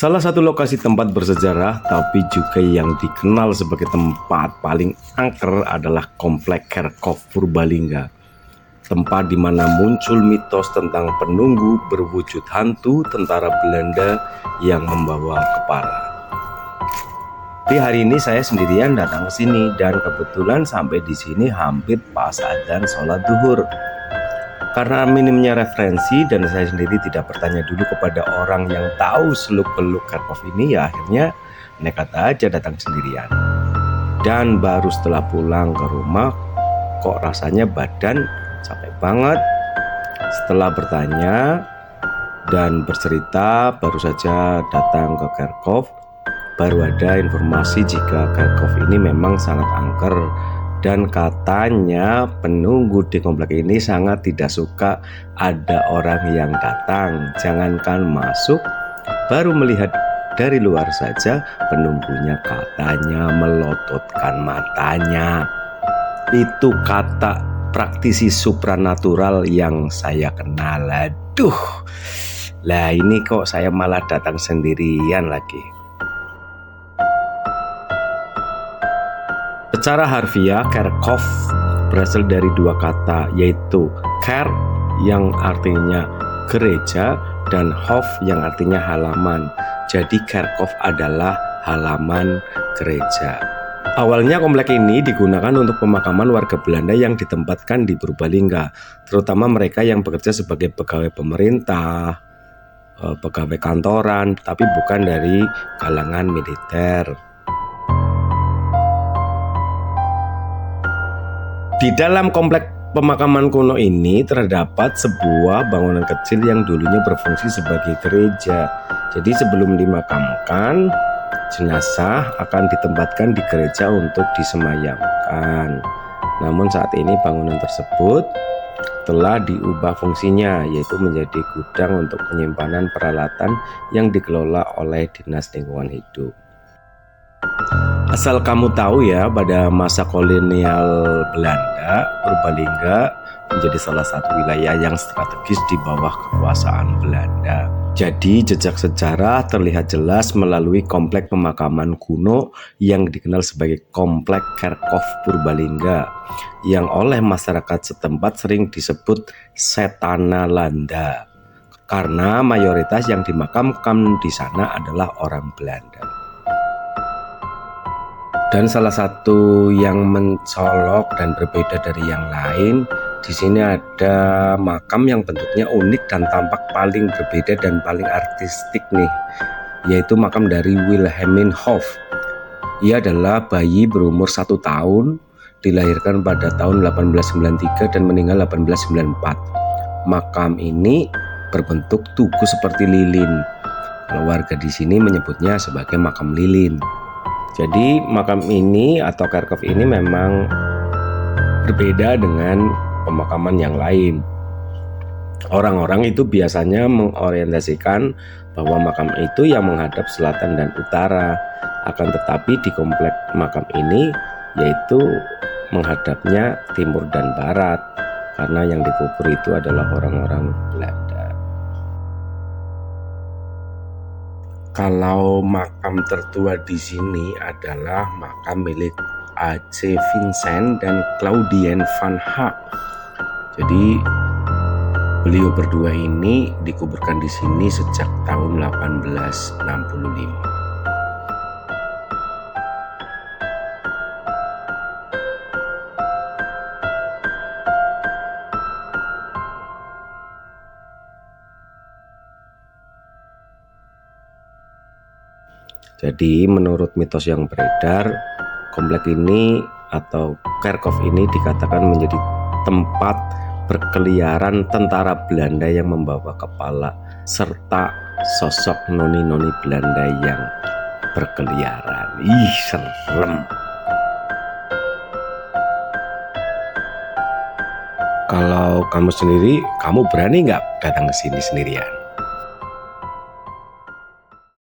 Salah satu lokasi tempat bersejarah tapi juga yang dikenal sebagai tempat paling angker adalah Komplek Kerkhof Purbalingga. Tempat di mana muncul mitos tentang penunggu berwujud hantu tentara Belanda yang membawa kepala. Di hari ini saya sendirian datang ke sini dan kebetulan sampai di sini hampir pas adzan sholat duhur. Karena minimnya referensi dan saya sendiri tidak bertanya dulu kepada orang yang tahu seluk-beluk Kerkhof ini, ya akhirnya nekat aja datang sendirian. Dan baru setelah pulang ke rumah kok rasanya badan capek banget. Setelah bertanya dan bercerita baru saja datang ke Kerkhof, baru ada informasi jika Kerkhof ini memang sangat angker. Dan katanya penunggu di komplek ini sangat tidak suka ada orang yang datang. Jangankan masuk, baru melihat dari luar saja penunggunya katanya melototkan matanya. Itu kata praktisi supranatural yang saya kenal. Aduh, lah ini kok saya malah datang sendirian lagi. Secara harfiah, Kerkhof berasal dari dua kata, yaitu Ker yang artinya gereja dan Hof yang artinya halaman. Jadi Kerkhof adalah halaman gereja. Awalnya komplek ini digunakan untuk pemakaman warga Belanda yang ditempatkan di Purbalingga, terutama mereka yang bekerja sebagai pegawai pemerintah, pegawai kantoran, tapi bukan dari kalangan militer. Di dalam komplek pemakaman kuno ini terdapat sebuah bangunan kecil yang dulunya berfungsi sebagai gereja. Jadi sebelum dimakamkan, jenazah akan ditempatkan di gereja untuk disemayamkan. Namun saat ini bangunan tersebut telah diubah fungsinya, yaitu menjadi gudang untuk penyimpanan peralatan yang dikelola oleh Dinas Lingkungan Hidup. Asal kamu tahu ya, pada masa kolonial Belanda, Purbalingga menjadi salah satu wilayah yang strategis di bawah kekuasaan Belanda. Jadi jejak sejarah terlihat jelas melalui komplek pemakaman kuno yang dikenal sebagai Komplek Kerkhof Purbalingga, yang oleh masyarakat setempat sering disebut Setanalanda, karena mayoritas yang dimakamkan di sana adalah orang Belanda. Dan salah satu yang mencolok dan berbeda dari yang lain, di sini ada makam yang bentuknya unik dan tampak paling berbeda dan paling artistik nih, yaitu makam dari Wilhelmine Hof. Ia adalah bayi berumur 1 tahun, dilahirkan pada tahun 1893 dan meninggal 1894. Makam ini berbentuk tugu seperti lilin. Kalau warga di sini menyebutnya sebagai makam lilin. Jadi makam ini atau Kerkhof ini memang berbeda dengan pemakaman yang lain. Orang-orang itu biasanya mengorientasikan bahwa makam itu yang menghadap selatan dan utara. Akan tetapi di komplek makam ini yaitu menghadapnya timur dan barat, karena yang dikubur itu adalah orang-orang Belanda. Kalau makam tertua di sini adalah makam milik A.C. Vincent dan Claudien van Haak. Jadi beliau berdua ini dikuburkan di sini sejak tahun 1865. Jadi menurut mitos yang beredar, komplek ini atau Kerkhof ini dikatakan menjadi tempat berkeliaran tentara Belanda yang membawa kepala serta sosok noni-noni Belanda yang berkeliaran. Ih, serem. Kalau kamu sendiri, kamu berani nggak datang ke sini sendirian?